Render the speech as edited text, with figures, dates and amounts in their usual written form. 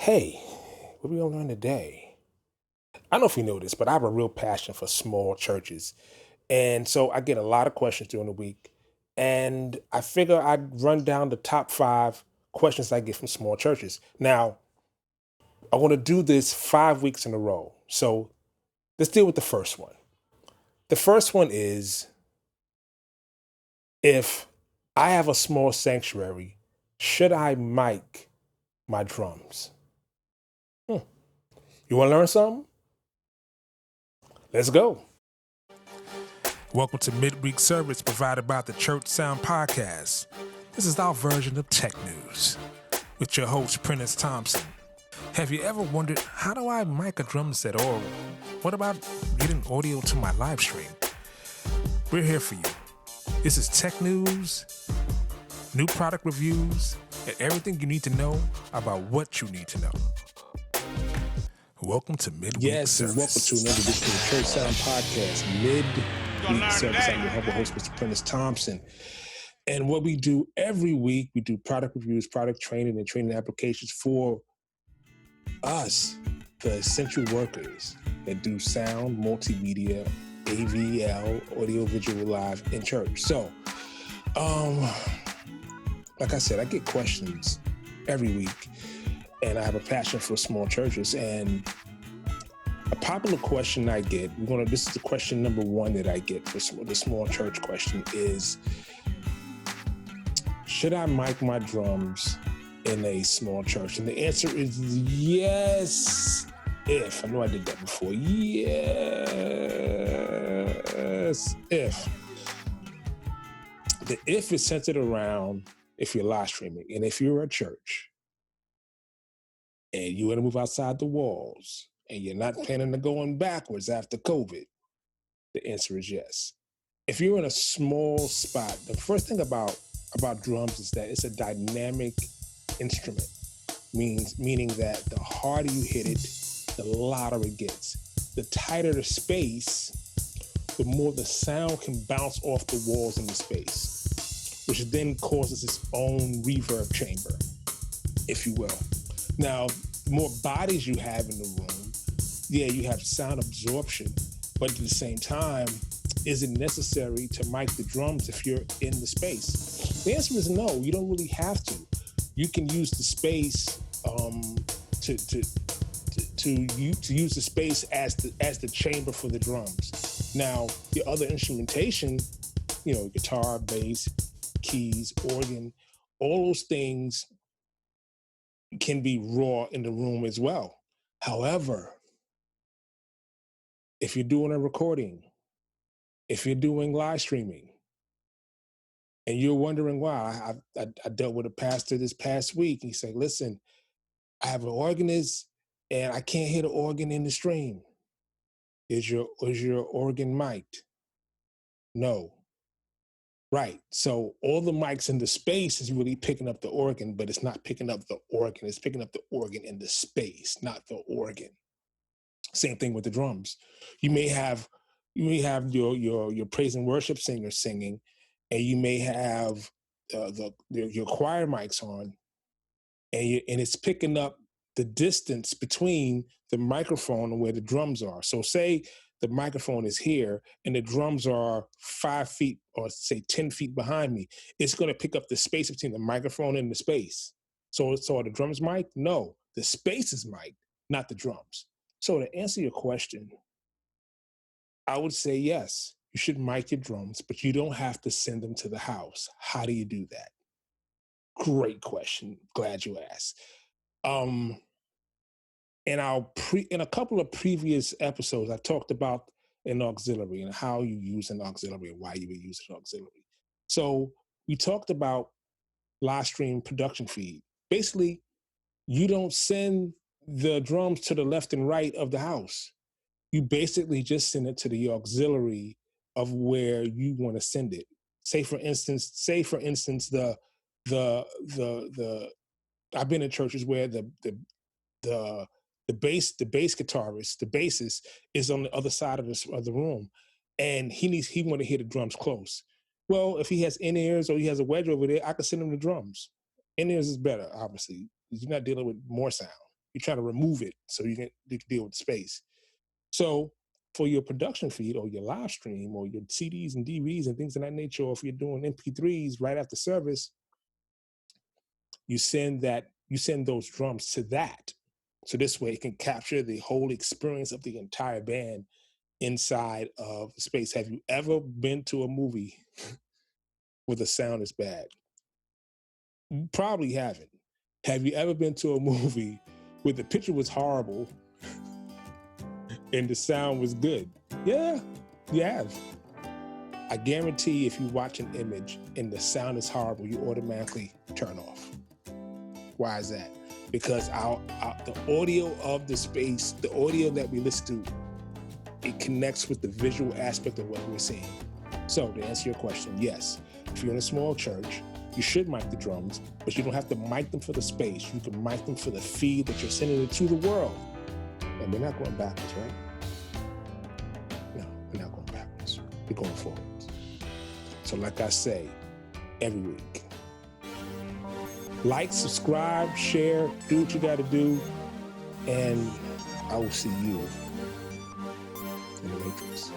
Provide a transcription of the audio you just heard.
Hey, what we gonna learn today? I don't know if you know this, but I have a real passion for small churches. And so I get a lot of questions during the week. And I figure I'd run down the top 5 questions I get from small churches. Now, I want to do this 5 weeks in a row. So let's deal with the first one. The first one is, if I have a small sanctuary, should I mic my drums? You want to learn something? Let's go. Welcome to Midweek Service provided by the Church Sound Podcast. This is our version of tech news with your host, Prentice Thompson. Have you ever wondered, how do I mic a drum set, or what about getting audio to my live stream? We're here for you. This is tech news, new product reviews, and everything you need to know about what you need to know. Welcome to Midweek Service. And welcome to another edition of the Church Sound Podcast, Midweek Service. I'm your humble host, Mr. Prentice Thompson. And what we do every week, we do product reviews, product training, and training applications for us, the essential workers that do sound, multimedia, AVL, audio, visual, live in church. So, like I said, I get questions every week. And I have a passion for small churches. And a popular question I get, this is the question number one that I get for the small church question is, should I mic my drums in a small church? And the answer is yes, if. I know I did that before. Yes, if. The if is centered around if you're live streaming. And if you're a church, and you want to move outside the walls, and you're not planning on going backwards after COVID, the answer is yes. If you're in a small spot, the first thing about drums is that it's a dynamic instrument, meaning that the harder you hit it, the louder it gets. The tighter the space, the more the sound can bounce off the walls in the space, which then causes its own reverb chamber, if you will. Now, the more bodies you have in the room, you have sound absorption, but at the same time, is it necessary to mic the drums if you're in the space? The answer is no, you don't really have to. You can use the space to use the space as the chamber for the drums. Now, the other instrumentation, guitar, bass, keys, organ, all those things can be raw in the room as well. However, if you're doing a recording, if you're doing live streaming, and you're wondering why, I dealt with a pastor this past week. He said, listen, I have an organist and I can't hear the organ in the stream. Is your organ mic'd? No. Right. So all the mics in the space is really picking up the organ, but it's not picking up the organ. It's picking up the organ in the space, not the organ. Same thing with the drums. You may have your praise and worship singer singing, and you may have your choir mics on, and it's picking up the distance between the microphone and where the drums are. So say the microphone is here and the drums are 5 feet or say 10 feet behind me. It's going to pick up the space between the microphone and the space. So are the drums mic'd? No, the space is mic'd, not the drums. So to answer your question, I would say yes, you should mic your drums, but you don't have to send them to the house. How do you do that? Great question. Glad you asked. In a couple of previous episodes, I talked about an auxiliary and how you use an auxiliary and why you would use an auxiliary. So we talked about live stream production feed. Basically, you don't send the drums to the left and right of the house. You basically just send it to the auxiliary of where you want to send it. Say for instance, the I've been in churches where the bass guitarist, the bassist, is on the other side of the room, and he want to hear the drums close. Well, if he has in-ears or he has a wedge over there, I can send him the drums. In-ears is better, obviously. You're not dealing with more sound. You're trying to remove it so you can deal with space. So for your production feed or your live stream or your CDs and DVDs and things of that nature, or if you're doing MP3s right after service, you send those drums to that. So this way it can capture the whole experience of the entire band inside of space. Have you ever been to a movie where the sound is bad? You probably haven't. Have you ever been to a movie where the picture was horrible and the sound was good? Yeah, you have. I guarantee if you watch an image and the sound is horrible, you automatically turn off. Why is that? Because the audio of the space, the audio that we listen to, it connects with the visual aspect of what we're seeing. So to answer your question, yes, if you're in a small church, you should mic the drums, but you don't have to mic them for the space. You can mic them for the feed that you're sending it to the world. And we're not going backwards, right? No, we're not going backwards. We're going forwards. So like I say, every week, like, subscribe, share, do what you got to do, and I will see you in the Matrix.